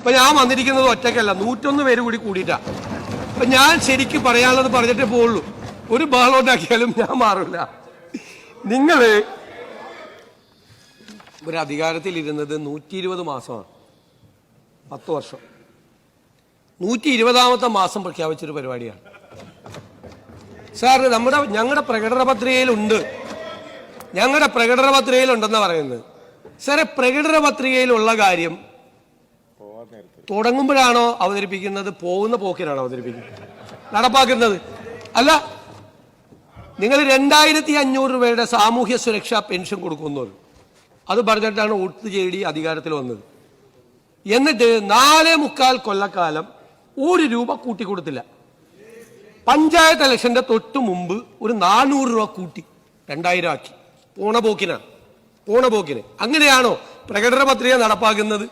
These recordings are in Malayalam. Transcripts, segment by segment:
ഇപ്പൊ ഞാൻ വന്നിരിക്കുന്നത് ഒറ്റയ്ക്കല്ല, 101 പേര് കൂടി കൂടിയിട്ടാ. അപ്പൊ ഞാൻ ശരിക്കും പറയാനുള്ളത് പറഞ്ഞിട്ടേ പോവുള്ളൂ. ഒരു ബഹളം ഉണ്ടാക്കിയാലും ഞാൻ മാറില്ല. നിങ്ങള് ഒരു അധികാരത്തിൽ ഇരുന്നത് 120 മാസമാണ്, 10 വർഷം. 120ാമത്തെ മാസം പ്രഖ്യാപിച്ചൊരു പരിപാടിയാണ് സാർ. ഞങ്ങളുടെ പ്രകടന പത്രികയിലുണ്ട്, ഞങ്ങളുടെ പ്രകടന പത്രികയിലുണ്ടെന്നാ പറയുന്നത്. സാറെ, പ്രകടന പത്രികയിലുള്ള കാര്യം തുടങ്ങുമ്പോഴാണോ അവതരിപ്പിക്കുന്നത്, പോകുന്ന പോക്കിനാണോ അവതരിപ്പിക്കുന്നത്, നടപ്പാക്കുന്നത്? അല്ല, നിങ്ങൾ 2500 രൂപയുടെ സാമൂഹ്യ സുരക്ഷാ പെൻഷൻ കൊടുക്കുന്നത് അത് പറഞ്ഞിട്ടാണ് വോട്ട് ചെയ്തി അധികാരത്തിൽ വന്നത്. എന്നിട്ട് 4.25 കൊല്ലക്കാലം 1 രൂപ കൂട്ടിക്കൊടുത്തില്ല. പഞ്ചായത്ത് ഇലക്ഷന്റെ തൊട്ട് മുമ്പ് ഒരു 400 രൂപ കൂട്ടി 2000 ആക്കി. പോണ പോക്കിന്. അങ്ങനെയാണോ പ്രകടന പത്രിക നടപ്പാക്കുന്നത്?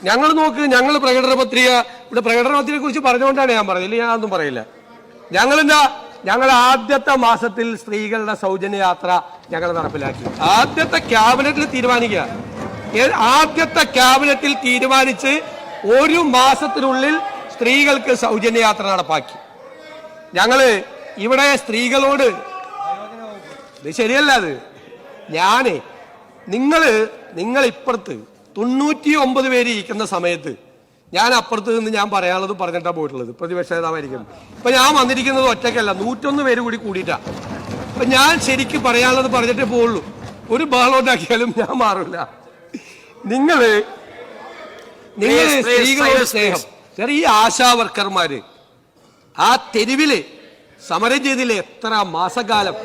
ഞങ്ങൾ നോക്ക്, ഞങ്ങൾ പ്രകടന പത്രികയെ കുറിച്ച് പറഞ്ഞുകൊണ്ടാണ് ഞാൻ പറഞ്ഞത്, ഞാൻ ഒന്നും പറയില്ല. ഞങ്ങൾ ആദ്യത്തെ മാസത്തിൽ സ്ത്രീകളുടെ സൗജന്യ യാത്ര ഞങ്ങൾ നടപ്പിലാക്കി. ആദ്യത്തെ ക്യാബിനറ്റിൽ തീരുമാനിച്ച് 1 മാസത്തിനുള്ളിൽ സ്ത്രീകൾക്ക് സൗജന്യ യാത്ര നടപ്പാക്കി. ഞങ്ങള് ഇവിടെ സ്ത്രീകളോട്, ഇത് ശരിയല്ല, അത് നിങ്ങൾ ഇപ്പുറത്ത് 99 പേര് ഇരിക്കുന്ന സമയത്ത് ഞാൻ അപ്പുറത്ത് നിന്ന് ഞാൻ പറയാനുള്ളത് പറഞ്ഞിട്ടാണ് പോയിട്ടുള്ളത്, പ്രതിപക്ഷ നേതാവായിരിക്കും. ഇപ്പൊ ഞാൻ വന്നിരിക്കുന്നത് ഒറ്റയ്ക്കല്ല, 101 പേര് കൂടി കൂടിയിട്ടാ. അപ്പൊ ഞാൻ ശരിക്കും പറയാനുള്ളത് പറഞ്ഞിട്ടേ പോവുള്ളൂ. ഒരു ബഹളം ഉണ്ടാക്കിയാലും ഞാൻ മാറില്ല. നിങ്ങള് സ്ത്രീകളോട് സ്നേഹം. ഈ ആശാ വർക്കർമാര് ആ തെരുവില് സമരം ചെയ്തില്ലേ എത്ര മാസക്കാലം?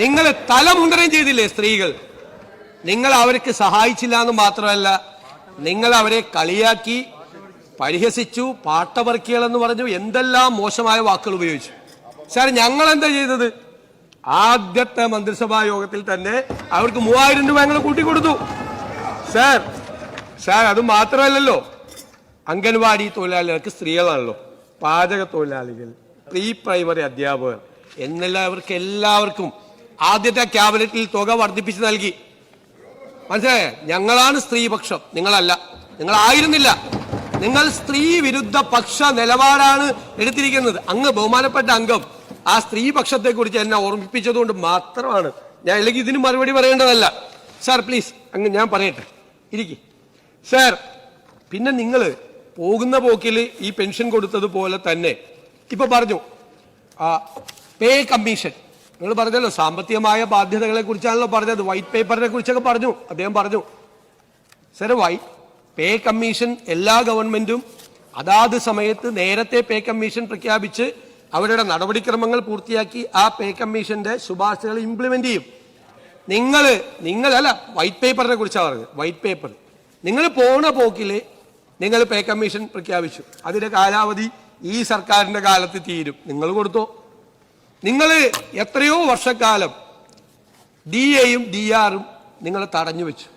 നിങ്ങൾ തലമുണ്ടനം ചെയ്തില്ലേ സ്ത്രീകൾ? നിങ്ങൾ അവർക്ക് സഹായിച്ചില്ല എന്ന് മാത്രമല്ല, നിങ്ങൾ അവരെ കളിയാക്കി, പരിഹസിച്ചു, പാട്ടവർക്കികളെന്ന് പറഞ്ഞു, എന്തെല്ലാം മോശമായ വാക്കുകൾ ഉപയോഗിച്ചു. സാർ, ഞങ്ങൾ എന്താ ചെയ്തത്? ആദ്യത്തെ മന്ത്രിസഭാ യോഗത്തിൽ തന്നെ അവർക്ക് 3000 രൂപ ഞങ്ങൾ കൂട്ടിക്കൊടുത്തു. സാർ, അത് മാത്രമല്ലല്ലോ, അംഗൻവാടി തൊഴിലാളികൾക്ക് സ്ത്രീകളാണല്ലോ, പാചക തൊഴിലാളികൾ, പ്രീ പ്രൈമറി അധ്യാപകർ എന്നുള്ളവർക്ക് എല്ലാവർക്കും ആദ്യത്തെ ക്യാബിനറ്റിൽ തുക വർദ്ധിപ്പിച്ച് നൽകി. മനസ്സിലായ? ഞങ്ങളാണ് സ്ത്രീപക്ഷം, നിങ്ങളല്ല, നിങ്ങളായിരുന്നില്ല. നിങ്ങൾ സ്ത്രീ വിരുദ്ധ പക്ഷ നിലപാടാണ് എടുത്തിരിക്കുന്നത്. അങ്ങ് ബഹുമാനപ്പെട്ട അംഗം ആ സ്ത്രീപക്ഷത്തെ കുറിച്ച് എന്നെ ഓർമ്മിപ്പിച്ചതുകൊണ്ട് മാത്രമാണ് ഞാൻ, അല്ലെങ്കിൽ ഇതിന് മറുപടി പറയേണ്ടതല്ല. സാർ പ്ലീസ്, അങ്ങ് ഞാൻ പറയട്ടെ, ഇരിക്കും സാർ. പിന്നെ നിങ്ങൾ പോകുന്ന പോക്കിൽ ഈ പെൻഷൻ കൊടുത്തതുപോലെ തന്നെ ഇപ്പൊ പറഞ്ഞു പേ കമ്മീഷൻ. നിങ്ങൾ പറഞ്ഞല്ലോ സാമ്പത്തികമായ ബാധ്യതകളെ കുറിച്ചാണല്ലോ പറഞ്ഞത്, വൈറ്റ് പേപ്പറിനെ കുറിച്ചൊക്കെ പറഞ്ഞു, അദ്ദേഹം പറഞ്ഞു. സാർ, പേ കമ്മീഷൻ എല്ലാ ഗവൺമെന്റും അതാത് സമയത്ത് നേരത്തെ പേ കമ്മീഷൻ പ്രഖ്യാപിച്ച് അവരുടെ നടപടിക്രമങ്ങൾ പൂർത്തിയാക്കി ആ പേ കമ്മീഷന്റെ ശുപാർശകൾ ഇംപ്ലിമെന്റ് ചെയ്യും. നിങ്ങളല്ല, വൈറ്റ് പേപ്പറിനെ കുറിച്ചാണ് പറഞ്ഞത്. വൈറ്റ് പേപ്പർ നിങ്ങൾ പോണ പോക്കിൽ നിങ്ങൾ പേ കമ്മീഷൻ പ്രഖ്യാപിച്ചു, അതിന്റെ കാലാവധി ഈ സർക്കാരിന്റെ കാലത്ത് തീരും. നിങ്ങൾ കൊടുത്തോ? നിങ്ങൾ എത്രയോ വർഷക്കാലം DAയും DR-ഉം നിങ്ങൾ തടഞ്ഞു വെച്ചു.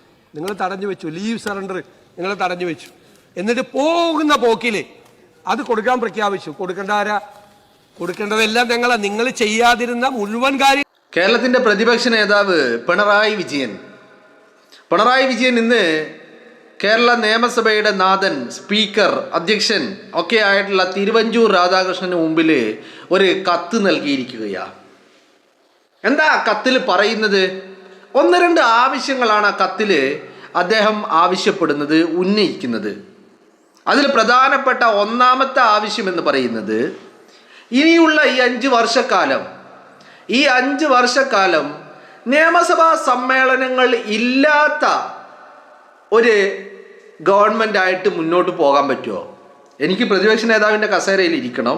ലീവ് സറണ്ടർ നിങ്ങൾ തടഞ്ഞു വെച്ചു. എന്നിട്ട് പോകുന്ന പോക്കില് അത് കൊടുക്കാൻ പ്രഖ്യാപിച്ചു. കൊടുക്കേണ്ടതെല്ലാം നിങ്ങൾ ചെയ്യാതിരുന്ന മുഴുവൻ കാര്യം. കേരളത്തിന്റെ പ്രതിപക്ഷ നേതാവ് പിണറായി വിജയൻ ഇന്ന് കേരള നിയമസഭയുടെ നാഥൻ, സ്പീക്കർ, അധ്യക്ഷൻ ഒക്കെ ആയിട്ടുള്ള തിരുവഞ്ചൂർ രാധാകൃഷ്ണന് മുമ്പിൽ ഒരു കത്ത് നൽകിയിരിക്കുകയാണ്. എന്താ കത്തിൽ പറയുന്നത്? 1-2 ആവശ്യങ്ങളാണ് ആ കത്തിൽ അദ്ദേഹം ആവശ്യപ്പെടുന്നത്, ഉന്നയിക്കുന്നത്. അതിൽ പ്രധാനപ്പെട്ട 1-ാമത്തെ ആവശ്യം എന്ന് പറയുന്നത്, ഇനിയുള്ള ഈ 5 വർഷക്കാലം നിയമസഭാ സമ്മേളനങ്ങൾ ഇല്ലാത്ത ഒരു ഗവൺമെന്റ് ആയിട്ട് മുന്നോട്ട് പോകാൻ പറ്റുമോ? എനിക്ക് പ്രതിപക്ഷ നേതാവിൻ്റെ കസേരയിൽ ഇരിക്കണം,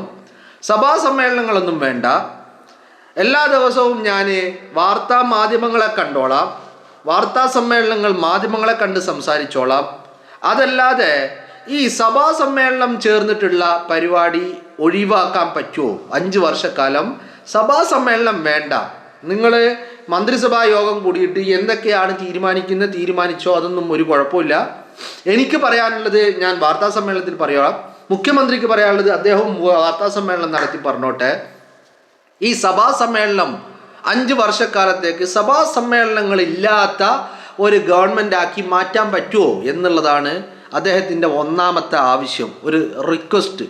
സഭാ സമ്മേളനങ്ങളൊന്നും വേണ്ട, എല്ലാ ദിവസവും ഞാൻ വാർത്താ മാധ്യമങ്ങളെ കണ്ടോളാം, വാർത്താ സമ്മേളനങ്ങൾ മാധ്യമങ്ങളെ കണ്ട് സംസാരിച്ചോളാം, അതല്ലാതെ ഈ സഭാ സമ്മേളനം ചേർന്നിട്ടുള്ള പരിപാടി ഒഴിവാക്കാൻ പറ്റുമോ? 5 വർഷക്കാലം സഭാ സമ്മേളനം വേണ്ട, നിങ്ങൾ മന്ത്രിസഭാ യോഗം കൂടിയിട്ട് എന്തൊക്കെയാണ് തീരുമാനിച്ചോ, അതൊന്നും ഒരു കുഴപ്പമില്ല. എനിക്ക് പറയാനുള്ളത് ഞാൻ വാർത്താ സമ്മേളനത്തിൽ പറയാം, മുഖ്യമന്ത്രിക്ക് പറയാനുള്ളത് അദ്ദേഹം വാർത്താ സമ്മേളനം നടത്തി പറഞ്ഞോട്ടെ. ഈ സഭാ സമ്മേളനം 5 വർഷക്കാലത്തേക്ക് സഭാ സമ്മേളനങ്ങളില്ലാത്ത ഒരു ഗവൺമെന്റ് ആക്കി മാറ്റാൻ പറ്റുമോ എന്നുള്ളതാണ് അദ്ദേഹത്തിൻ്റെ ഒന്നാമത്തെ ആവശ്യം, ഒരു റിക്വസ്റ്റ്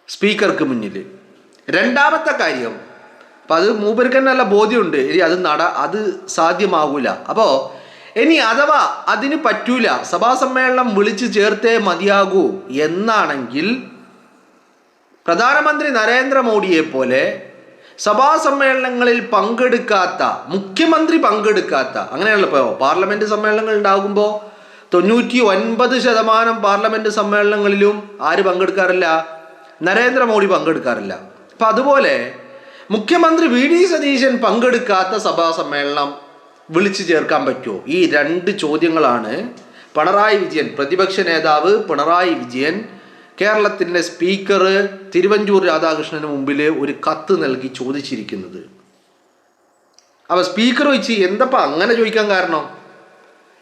സ്പീക്കർക്ക് മുന്നിൽ. രണ്ടാമത്തെ കാര്യം, അപ്പം അത് മൂപ്പർക്ക് തന്നെ നല്ല ബോധ്യമുണ്ട്, ഇനി അത് സാധ്യമാകൂല. അപ്പോൾ ഇനി അഥവാ അതിന് പറ്റൂല, സഭാ സമ്മേളനം വിളിച്ചു ചേർത്തേ മതിയാകൂ എന്നാണെങ്കിൽ പ്രധാനമന്ത്രി നരേന്ദ്രമോദിയെ പോലെ സഭാ സമ്മേളനങ്ങളിൽ പങ്കെടുക്കാത്ത, മുഖ്യമന്ത്രി പങ്കെടുക്കാത്ത, അങ്ങനെയുള്ള ഇപ്പോൾ പാർലമെൻറ്റ് സമ്മേളനങ്ങൾ ഉണ്ടാകുമ്പോൾ 99% പാർലമെൻറ്റ് സമ്മേളനങ്ങളിലും ആര് പങ്കെടുക്കാറില്ല? നരേന്ദ്രമോദി പങ്കെടുക്കാറില്ല. അപ്പം അതുപോലെ മുഖ്യമന്ത്രി VD സതീശൻ പങ്കെടുക്കാത്ത സഭാ സമ്മേളനം വിളിച്ചു ചേർക്കാൻ പറ്റുമോ? ഈ രണ്ട് ചോദ്യങ്ങളാണ് പിണറായി വിജയൻ, പ്രതിപക്ഷ നേതാവ് പിണറായി വിജയൻ കേരളത്തിൻ്റെ സ്പീക്കർ തിരുവഞ്ചൂർ രാധാകൃഷ്ണന് മുമ്പിൽ ഒരു കത്ത് നൽകി ചോദിച്ചിരിക്കുന്നത്. അപ്പോൾ സ്പീക്കർ ചോദിച്ച് എന്തപ്പോൾ അങ്ങനെ ചോദിക്കാൻ കാരണം?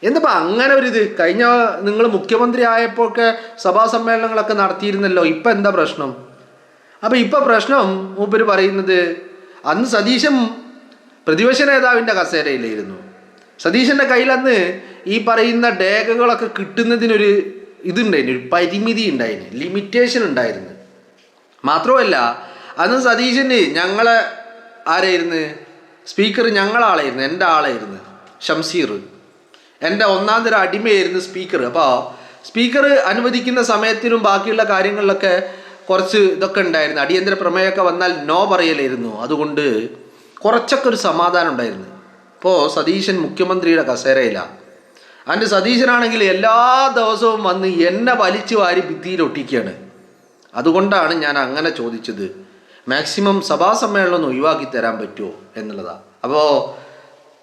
എന്തപ്പോൾ അങ്ങനെ ഒരിത്? കഴിഞ്ഞ നിങ്ങൾ മുഖ്യമന്ത്രി ആയപ്പോഴൊക്കെ സഭാ സമ്മേളനങ്ങളൊക്കെ നടത്തിയിരുന്നല്ലോ, ഇപ്പം എന്താ പ്രശ്നം? അപ്പോൾ ഇപ്പം പ്രശ്നം മൂപ്പര് പറയുന്നത്, അന്ന് സതീശൻ പ്രതിപക്ഷ നേതാവിൻ്റെ കസേരയിലായിരുന്നു. സതീശൻ്റെ കയ്യിൽ അന്ന് ഈ പറയുന്ന ഡേഖകളൊക്കെ കിട്ടുന്നതിനൊരു ഇതുണ്ടായിരുന്നു, ഒരു പരിമിതി ഉണ്ടായിരുന്നു, ലിമിറ്റേഷൻ ഉണ്ടായിരുന്നു. മാത്രമല്ല അന്ന് സതീശന് ഞങ്ങളെ ആരായിരുന്നു സ്പീക്കർ? ഞങ്ങളാളായിരുന്നു, എൻ്റെ ആളായിരുന്നു ഷംസീർ, എൻ്റെ ഒന്നാം തരം അടിമയായിരുന്നു സ്പീക്കർ. അപ്പോൾ സ്പീക്കർ അനുവദിക്കുന്ന സമയത്തിനും ബാക്കിയുള്ള കാര്യങ്ങളിലൊക്കെ കുറച്ച് ഇതൊക്കെ ഉണ്ടായിരുന്നു. അടിയന്തര പ്രമേയമൊക്കെ വന്നാൽ നോ പറയലായിരുന്നു. അതുകൊണ്ട് കുറച്ചൊക്കെ ഒരു സമാധാനം ഉണ്ടായിരുന്നു. ഇപ്പോൾ സതീശൻ മുഖ്യമന്ത്രിയുടെ കസേരയിലാണ്. അതിൻ്റെ സതീശനാണെങ്കിൽ എല്ലാ ദിവസവും വന്ന് എന്നെ വലിച്ചു വാരി ഭിത്തിയിലൊട്ടിക്കുകയാണ്. അതുകൊണ്ടാണ് ഞാൻ അങ്ങനെ ചോദിച്ചത്, മാക്സിമം സഭാ സമ്മേളനം ഒന്ന് ഒഴിവാക്കി തരാൻ പറ്റുമോ എന്നുള്ളതാണ്. അപ്പോൾ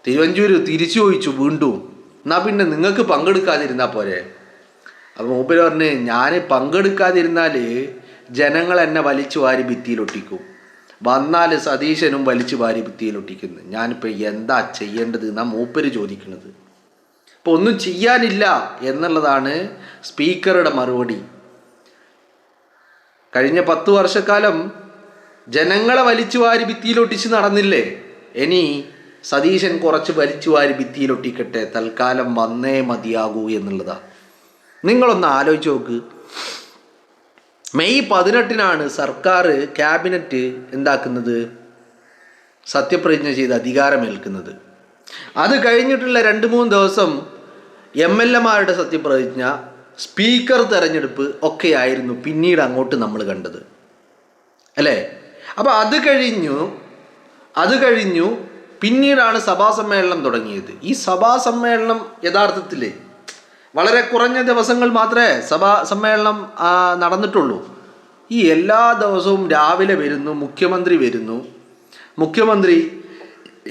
തിരുവഞ്ചൂർ തിരിച്ചു ചോദിച്ചു വീണ്ടും, എന്നാൽ പിന്നെ നിങ്ങൾക്ക് പങ്കെടുക്കാതിരുന്നാൽ പോരെ? അപ്പോൾ മൂപ്പര് പറഞ്ഞ്, ഞാൻ പങ്കെടുക്കാതിരുന്നാൽ ജനങ്ങൾ എന്നെ വലിച്ചു വാരി ഭിത്തിയിലൊട്ടിക്കും, വന്നാൽ സതീശനും വലിച്ചു വാരി ഭിത്തിയിലൊട്ടിക്കുന്നു, ഞാനിപ്പോൾ എന്താ ചെയ്യേണ്ടത് എന്നാണ് മൂപ്പര് ചോദിക്കുന്നത്. ഇപ്പോൾ ഒന്നും ചെയ്യാനില്ല എന്നുള്ളതാണ് സ്പീക്കറുടെ മറുപടി. കഴിഞ്ഞ 10 വർഷക്കാലം ജനങ്ങളെ വലിച്ചു വാരി ഭിത്തിയിലൊട്ടിച്ച് നടന്നില്ലേ? ഇനി സതീശൻ കുറച്ച് വലിച്ചു വാരി ഭിത്തിയിലൊട്ടിക്കട്ടെ, തൽക്കാലം വന്നേ മതിയാകൂ എന്നുള്ളതാണ്. നിങ്ങളൊന്ന് ആലോചിച്ച് നോക്ക്. മെയ് 18 സർക്കാർ ക്യാബിനറ്റ് എന്താക്കുന്നത്? സത്യപ്രതിജ്ഞ ചെയ്ത് അധികാരമേൽക്കുന്നത്. അത് കഴിഞ്ഞിട്ടുള്ള 2-3 ദിവസം MLA-മാരുടെ സത്യപ്രതിജ്ഞ, സ്പീക്കർ തെരഞ്ഞെടുപ്പ് ഒക്കെയായിരുന്നു പിന്നീട് അങ്ങോട്ട് നമ്മൾ കണ്ടത്, അല്ലേ? അപ്പോൾ അത് കഴിഞ്ഞു പിന്നീടാണ് സഭാ സമ്മേളനം തുടങ്ങിയത്. ഈ സഭാ സമ്മേളനം യഥാർത്ഥത്തിൽ വളരെ കുറഞ്ഞ ദിവസങ്ങൾ മാത്രമേ സഭാ സമ്മേളനം നടന്നിട്ടുള്ളൂ. ഈ എല്ലാ ദിവസവും രാവിലെ വരുന്നു, മുഖ്യമന്ത്രി വരുന്നു, മുഖ്യമന്ത്രി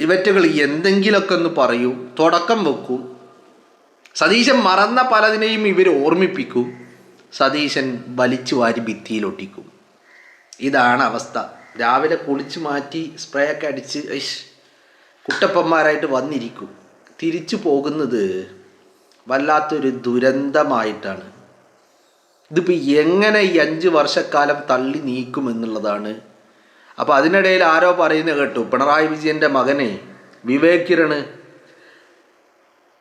ഇവറ്റകൾ എന്തെങ്കിലുമൊക്കെ ഒന്ന് പറയും, തുടക്കം വെക്കും, സതീശൻ മറന്ന പലതിനെയും ഇവർ ഓർമ്മിപ്പിക്കും, സതീശൻ വലിച്ചു വാരി ഭിത്തിയിലൊട്ടിക്കും. ഇതാണ് അവസ്ഥ. രാവിലെ കുളിച്ച് മാറ്റി സ്പ്രേ ഒക്കെ അടിച്ച് കുട്ടപ്പന്മാരായിട്ട് വന്നിരിക്കും. തിരിച്ചു പോകുന്നത് വല്ലാത്തൊരു ദുരന്തമായിട്ടാണ്. ഇതിപ്പോൾ എങ്ങനെ ഈ 5 വർഷക്കാലം തള്ളി നീക്കുമെന്നുള്ളതാണ്. അപ്പോൾ അതിനിടയിൽ ആരോ പറയുന്നത് കേട്ടു, പിണറായി വിജയൻ്റെ മകനെ വിവേക് കിരണ്,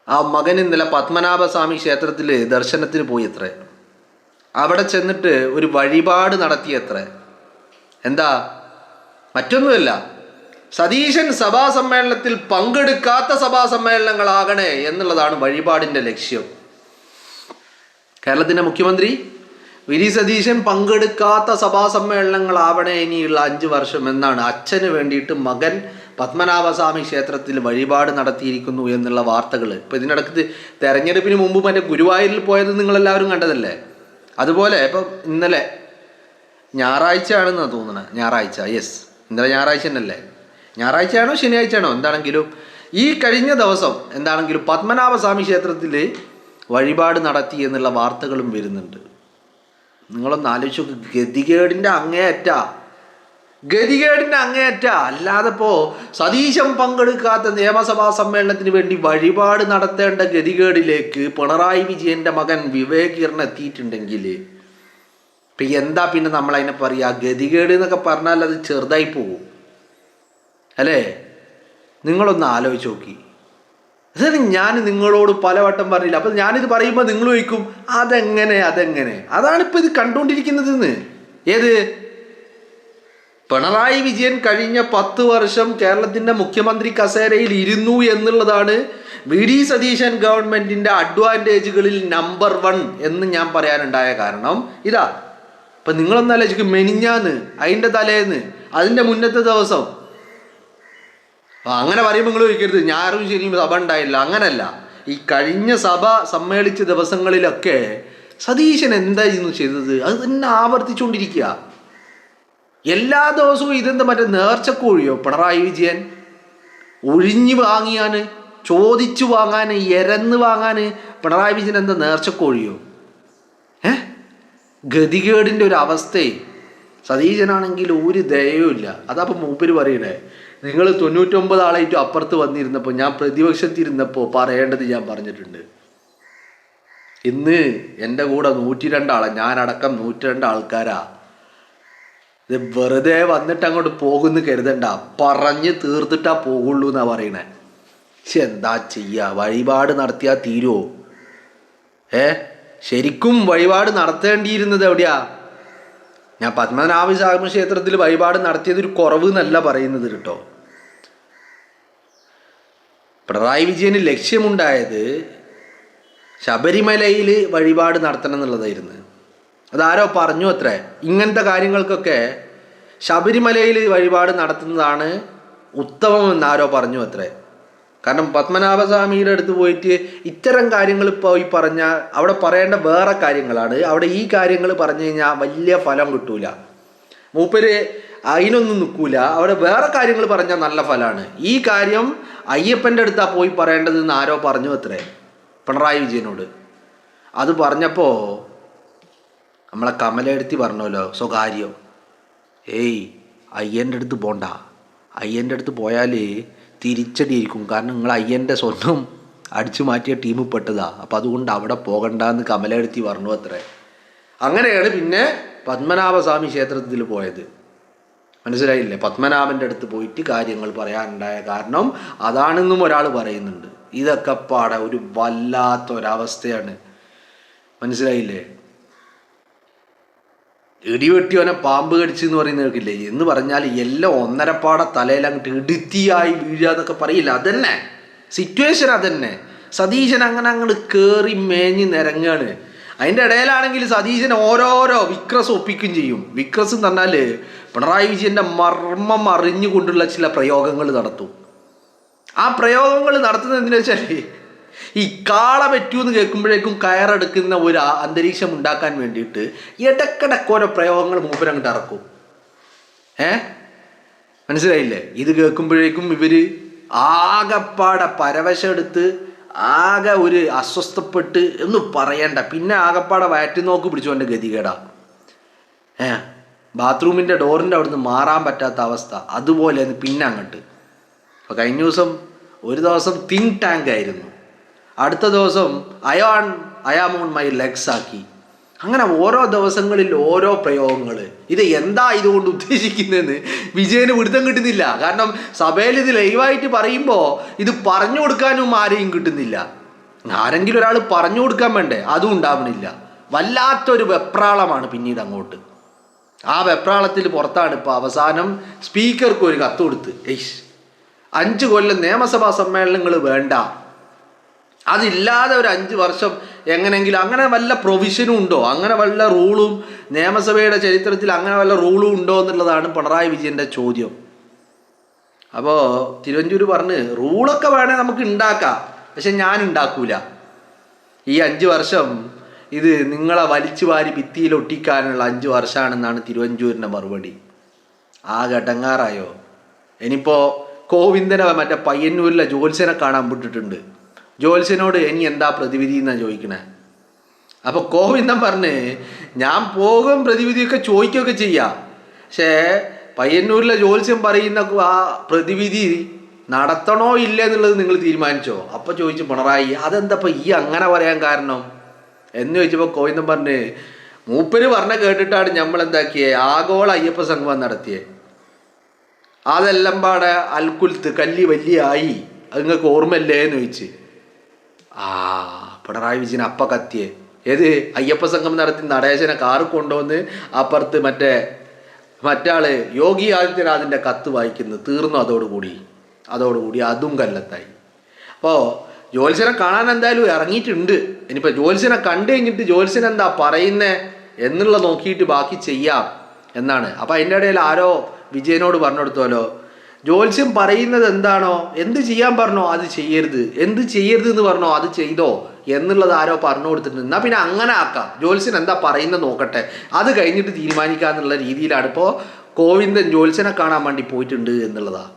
ആ മകൻ ഇന്നലെ പത്മനാഭസ്വാമി ക്ഷേത്രത്തിൽ ദർശനത്തിന് പോയി അത്രേ. അവിടെ ചെന്നിട്ട് ഒരു വഴിപാട് നടത്തിയത്രേ. എന്താ? മറ്റൊന്നുമല്ല, സതീശൻ സഭാ സമ്മേളനത്തിൽ പങ്കെടുക്കാത്ത സഭാ സമ്മേളനങ്ങളാകണേ എന്നുള്ളതാണ് വഴിപാടിൻ്റെ ലക്ഷ്യം. കേരളത്തിൻ്റെ മുഖ്യമന്ത്രി VD സതീശൻ പങ്കെടുക്കാത്ത സഭാ സമ്മേളനങ്ങളാവണേ ഇനിയുള്ള 5 വർഷം എന്നാണ് അച്ഛന് വേണ്ടിയിട്ട് മകൻ പത്മനാഭസ്വാമി ക്ഷേത്രത്തിൽ വഴിപാട് നടത്തിയിരിക്കുന്നു എന്നുള്ള വാർത്തകൾ. ഇപ്പോൾ ഇതിനിടയ്ക്ക് തെരഞ്ഞെടുപ്പിന് മുമ്പ് മറ്റേ ഗുരുവായൂരിൽ പോയത് നിങ്ങളെല്ലാവരും കണ്ടതല്ലേ? അതുപോലെ ഇപ്പം ഇന്നലെ ഞായറാഴ്ചയാണെന്നാണ് തോന്നുന്നത്, ഞായറാഴ്ച, യെസ്, ഇന്നലെ ഞായറാഴ്ച തന്നെയല്ലേ? ഞായറാഴ്ചയാണോ ശനിയാഴ്ചയാണോ എന്താണെങ്കിലും ഈ കഴിഞ്ഞ ദിവസം എന്താണെങ്കിലും പത്മനാഭസ്വാമി ക്ഷേത്രത്തിൽ വഴിപാട് നടത്തി എന്നുള്ള വാർത്തകളും വരുന്നുണ്ട്. നിങ്ങളൊന്ന് ആലോചിച്ച് നോക്ക്. ഗതികേടിൻ്റെ അങ്ങേയറ്റ. അല്ലാതെ ഇപ്പോൾ സതീശൻ പങ്കെടുക്കാത്ത നിയമസഭാ സമ്മേളനത്തിന് വേണ്ടി വഴിപാട് നടത്തേണ്ട ഗതികേടിലേക്ക് പിണറായി വിജയൻ്റെ മകൻ വിവേക് കിരൺ എത്തിയിട്ടുണ്ടെങ്കിൽ ഇപ്പം എന്താ പിന്നെ നമ്മളതിനെ പറയുക? ഗതികേട് എന്നൊക്കെ പറഞ്ഞാൽ അത് ചെറുതായി പോകും, അല്ലേ? നിങ്ങളൊന്ന് ആലോചിച്ച് നോക്കി. അതാണ് ഞാൻ നിങ്ങളോട് പലവട്ടം പറഞ്ഞില്ല. അപ്പം ഞാനിത് പറയുമ്പോൾ നിങ്ങൾ ചോദിക്കും അതെങ്ങനെ. അതാണിപ്പോൾ ഇത് കണ്ടുകൊണ്ടിരിക്കുന്നത്. ഏത് പിണറായി വിജയൻ കഴിഞ്ഞ 10 വർഷം കേരളത്തിൻ്റെ മുഖ്യമന്ത്രി കസേരയിൽ ഇരുന്നു എന്നുള്ളതാണ് വി ഡി സതീശൻ ഗവൺമെൻറ്റിൻ്റെ അഡ്വാൻറ്റേജുകളിൽ നമ്പർ 1 എന്ന് ഞാൻ പറയാനുണ്ടായ കാരണം ഇതാ. ഇപ്പം നിങ്ങളൊന്നാലോചിക്കും, മെനിഞ്ഞാന്ന്, അതിൻ്റെ തലേന്ന്, അതിൻ്റെ മുന്നത്തെ ദിവസം. അങ്ങനെ പറയുമ്പോൾ നിങ്ങൾ ചോദിക്കരുത് ഞായറും ശരിയും സഭ ഉണ്ടായില്ല. അങ്ങനല്ല. ഈ കഴിഞ്ഞ സഭ സമ്മേളിച്ച ദിവസങ്ങളിലൊക്കെ സതീശൻ എന്തായിരുന്നു ചെയ്തത് അത് തന്നെ ആവർത്തിച്ചുകൊണ്ടിരിക്കുക. എല്ലാ ദിവസവും ഇതെന്താ മറ്റേ നേർച്ചക്കോഴിയോ? പിണറായി വിജയൻ ഒഴിഞ്ഞു വാങ്ങിയാൻ, ചോദിച്ചു വാങ്ങാൻ, എരന്ന് വാങ്ങാൻ പിണറായി വിജയൻ എന്താ നേർച്ചക്കോഴിയോ? ഗതികേടിൻ്റെ ഒരു അവസ്ഥയെ. സതീശനാണെങ്കിൽ ഒരു ദയവും ഇല്ല. അതപ്പം മൂപ്പര് പറയണേ, നിങ്ങൾ 99 ആളായിട്ടും അപ്പുറത്ത് വന്നിരുന്നപ്പോൾ, ഞാൻ പ്രതിപക്ഷത്തിരുന്നപ്പോൾ പറയേണ്ടത് ഞാൻ പറഞ്ഞിട്ടുണ്ട്. ഇന്ന് എൻ്റെ കൂടെ 102 ആളാ, ഞാനടക്കം 102 ആൾക്കാരാ. ഇത് വെറുതെ വന്നിട്ട് അങ്ങോട്ട് പോകുന്നു കരുതണ്ട, പറഞ്ഞ് തീർത്തിട്ടാ പോകുള്ളൂ എന്നാ പറയണേ. പക്ഷെ എന്താ ചെയ്യുക, വഴിപാട് നടത്തിയാൽ തീരുമോ? ശരിക്കും വഴിപാട് നടത്തേണ്ടിയിരുന്നത് എവിടെയാ? ഞാൻ പത്മനാഭസ്വാമി ക്ഷേത്രത്തിൽ വഴിപാട് നടത്തിയത് ഒരു കുറവ് എന്നല്ല പറയുന്നത് കേട്ടോ. പിണറായി വിജയന് ലക്ഷ്യമുണ്ടായത് ശബരിമലയിൽ വഴിപാട് നടത്തണം എന്നുള്ളതായിരുന്നു. അതാരോ പറഞ്ഞു അത്രേ, ഇങ്ങനത്തെ കാര്യങ്ങൾക്കൊക്കെ ശബരിമലയിൽ വഴിപാട് നടത്തുന്നതാണ് ഉത്തമമെന്ന് ആരോ പറഞ്ഞു അത്രേ. കാരണം പത്മനാഭസ്വാമിയുടെ അടുത്ത് പോയിട്ട് ഇത്തരം കാര്യങ്ങൾ പോയി പറഞ്ഞാൽ അവിടെ പറയേണ്ട വേറെ കാര്യങ്ങളാണ്. അവിടെ ഈ കാര്യങ്ങൾ പറഞ്ഞു കഴിഞ്ഞാൽ വലിയ ഫലം കിട്ടൂല. മൂപ്പര് അതിനൊന്നും നിൽക്കൂല. അവിടെ വേറെ കാര്യങ്ങൾ പറഞ്ഞാൽ നല്ല ഫലമാണ്. ഈ കാര്യം അയ്യപ്പൻ്റെ അടുത്താ പോയി പറയേണ്ടതെന്ന് ആരോ പറഞ്ഞു അത്രേ പിണറായി വിജയനോട്. അത് പറഞ്ഞപ്പോൾ നമ്മളെ കമലെടുത്തി പറഞ്ഞല്ലോ സ്വകാര്യം, അയ്യൻ്റെ അടുത്ത് പോണ്ട, അയ്യൻ്റെ അടുത്ത് പോയാൽ തിരിച്ചടിയിരിക്കും. കാരണം നിങ്ങൾ അയ്യൻ്റെ സ്വന്തം അടിച്ചു മാറ്റിയ ടീം പെട്ടതാ. അപ്പം അതുകൊണ്ട് അവിടെ പോകണ്ടെന്ന് കമലെടുത്തി പറഞ്ഞു അത്രേ. അങ്ങനെയാണ് പിന്നെ പത്മനാഭസ്വാമി ക്ഷേത്രത്തിൽ പോയത്. മനസ്സിലായില്ലേ? പത്മനാഭൻ്റെ അടുത്ത് പോയിട്ട് കാര്യങ്ങൾ പറയാനുണ്ടായ കാരണം അതാണെന്നും ഒരാൾ പറയുന്നുണ്ട്. ഇതൊക്കെ പാടെ ഒരു വല്ലാത്തൊരവസ്ഥയാണ്. മനസ്സിലായില്ലേ? ഇടിവെട്ടിയോനെ പാമ്പ് കടിച്ചു എന്ന് പറയുന്നത് കേൾക്കില്ലേ? എന്ന് പറഞ്ഞാൽ എല്ലാം ഒന്നരപ്പാടെ തലയിൽ അങ്ങോട്ട് ഇടുത്തിയായി വീഴുക എന്നൊക്കെ പറയില്ല. അതന്നെ സിറ്റുവേഷൻ. അതന്നെ സതീശൻ അങ്ങോട്ട് കയറി മേഞ്ഞ് നിരങ്ങാണ്. അതിൻ്റെ ഇടയിലാണെങ്കിൽ സതീശൻ ഓരോരോ വിക്രസ് ഒപ്പിക്കും ചെയ്യും. വിക്രസ് എന്ന് പറഞ്ഞാൽ പിണറായി വിജയൻ്റെ മർമ്മം അറിഞ്ഞുകൊണ്ടുള്ള ചില പ്രയോഗങ്ങൾ നടത്തും. ആ പ്രയോഗങ്ങൾ നടത്തുന്നത് എന്തിനാ വെച്ചാൽ ഈ കാള പറ്റൂന്ന് കേൾക്കുമ്പോഴേക്കും കയറെടുക്കുന്ന ഒരു അന്തരീക്ഷം ഉണ്ടാക്കാൻ വേണ്ടിയിട്ട് ഇടക്കിടക്ക് ഓരോ പ്രയോഗങ്ങൾ മൂപ്പരങ്ങോട്ട് ഇറക്കും. മനസ്സിലായില്ലേ? ഇത് കേൾക്കുമ്പോഴേക്കും ഇവർ ആകെപ്പാടെ പരവശെടുത്ത് ആകെ ഒരു അസ്വസ്ഥപ്പെട്ട് ഒന്നും പറയണ്ട. പിന്നെ ആകെപ്പാടെ വയറ്റുനോക്ക് പിടിച്ചോൻ്റെ ഗതികേടാ. ബാത്റൂമിൻ്റെ ഡോറിൻ്റെ അവിടുന്ന് മാറാൻ പറ്റാത്ത അവസ്ഥ. അതുപോലെ പിന്നെ അങ്ങോട്ട്. അപ്പോൾ കഴിഞ്ഞ ദിവസം ഒരു ദിവസം തിങ്ക് ടാങ്ക് ആയിരുന്നു, അടുത്ത ദിവസം അയാം ഓൺ മൈ ലെഗ്സ് ആക്കി. അങ്ങനെ ഓരോ ദിവസങ്ങളിൽ ഓരോ പ്രയോഗങ്ങൾ. ഇത് എന്താ ഇതുകൊണ്ട് ഉദ്ദേശിക്കുന്നതെന്ന് വിജയന് പിടുത്തം കിട്ടുന്നില്ല. കാരണം സഭയിൽ ഇത് ലൈവായിട്ട് പറയുമ്പോൾ ഇത് പറഞ്ഞു കൊടുക്കാനും ആരെയും കിട്ടുന്നില്ല. ആരെങ്കിലും ഒരാൾ പറഞ്ഞു കൊടുക്കാൻ വേണ്ടേ? അതും ഉണ്ടാവണില്ല. വല്ലാത്തൊരു വെപ്രാളമാണ് പിന്നീട് അങ്ങോട്ട്. ആ വെപ്രാളത്തിൽ പുറത്താണ് ഇപ്പോൾ അവസാനം സ്പീക്കർക്ക് ഒരു കത്ത് കൊടുത്ത് 5 കൊല്ലം നിയമസഭാ സമ്മേളനങ്ങൾ വേണ്ട, അതില്ലാതെ ഒരു 5 വർഷം എങ്ങനെയെങ്കിലും, അങ്ങനെ വല്ല പ്രൊവിഷനും ഉണ്ടോ, അങ്ങനെ വല്ല റൂളും നിയമസഭയുടെ ചരിത്രത്തിൽ അങ്ങനെ വല്ല റൂളും ഉണ്ടോ എന്നുള്ളതാണ് പിണറായി വിജയൻ്റെ ചോദ്യം. അപ്പോൾ തിരുവഞ്ചൂർ പറഞ്ഞ് റൂളൊക്കെ വേണേൽ നമുക്ക് ഉണ്ടാക്കാം, പക്ഷെ ഞാൻ ഉണ്ടാക്കൂല. ഈ 5 വർഷം ഇത് നിങ്ങളെ വലിച്ചു വാരി ഭിത്തിയിൽ ഒട്ടിക്കാനുള്ള 5 വർഷമാണെന്നാണ് തിരുവഞ്ചൂരിൻ്റെ മറുപടി. ആ ഘട്ടങ്ങാറായോ? ഇനിയിപ്പോൾ കോവിന്ദനെ മറ്റേ പയ്യന്നൂരിലെ ജോത്സ്യനെ കാണാൻ വിട്ടിട്ടുണ്ട്. ജോത്സ്യനോട് ഇനി എന്താ പ്രതിവിധി എന്നാണ് ചോദിക്കണേ. അപ്പോൾ കോവിന്ദൻ പറഞ്ഞ് ഞാൻ പോകും, പ്രതിവിധിയൊക്കെ ചോദിക്കുകയൊക്കെ ചെയ്യാം, പക്ഷേ പയ്യന്നൂരിലെ ജോത്സ്യം പറയുന്ന ആ പ്രതിവിധി നടത്തണോ ഇല്ല എന്നുള്ളത് നിങ്ങൾ തീരുമാനിച്ചോ? അപ്പോൾ ചോദിച്ചു പിണറായി, അതെന്താ ഇപ്പം ഈ അങ്ങനെ പറയാൻ കാരണം എന്ന് ചോദിച്ചപ്പോൾ കോവിന്ദൻ പറഞ്ഞ് മൂപ്പര് പറഞ്ഞ കേട്ടിട്ടാണ് നമ്മൾ എന്താക്കിയേ ആഗോള അയ്യപ്പ സംഗമം നടത്തിയേ. അതെല്ലാം പാടെ അൽക്കുൽത്ത് കല്ലി വലിയ ആയി, അത് നിങ്ങൾക്ക് ഓർമ്മയില്ലേ എന്ന് ചോദിച്ച്. ആ പിണറായി വിജയൻ അപ്പ കത്തിയേ ഏത് അയ്യപ്പ സംഘം നടത്തി നടേശനെ കാറ് കൊണ്ടുവന്ന് അപ്പുറത്ത് മറ്റാള് യോഗി ആദിത്യനാഥിൻ്റെ കത്ത് വായിക്കുന്നു. തീർന്നു. അതോടുകൂടി അതും കല്ലത്തായി. അപ്പോൾ ജ്യോത്സ്യനെ കാണാൻ എന്തായാലും ഇറങ്ങിയിട്ടുണ്ട്. ഇനിയിപ്പോൾ ജ്യോത്സ്യനെ കണ്ടു കഴിഞ്ഞിട്ട് ജ്യോത്സ്യൻ എന്താ പറയുന്നേ എന്നുള്ള നോക്കിയിട്ട് ബാക്കി ചെയ്യാം എന്നാണ്. അപ്പോൾ അതിൻ്റെ ഇടയിൽ ആരോ വിജയനോട് പറഞ്ഞു കൊടുത്തോലോ, ജ്യോത്സ്യം പറയുന്നത് എന്താണോ, എന്ത് ചെയ്യാൻ പറഞ്ഞോ അത് ചെയ്യരുത്, എന്ത് ചെയ്യരുത് എന്ന് പറഞ്ഞോ അത് ചെയ്തോ എന്നുള്ളത് ആരോ പറഞ്ഞു കൊടുത്തിട്ടുണ്ട്. എന്നാൽ പിന്നെ അങ്ങനെ ആക്കാം, ജ്യോത്സ്യൻ എന്താ പറയുന്നത് നോക്കട്ടെ, അത് കഴിഞ്ഞിട്ട് തീരുമാനിക്കുക എന്നുള്ള രീതിയിലാണ് ഇപ്പോൾ ഗോവിന്ദൻ ജ്യോത്സ്യനെ കാണാൻ വേണ്ടി പോയിട്ടുണ്ട് എന്നുള്ളതാണ്.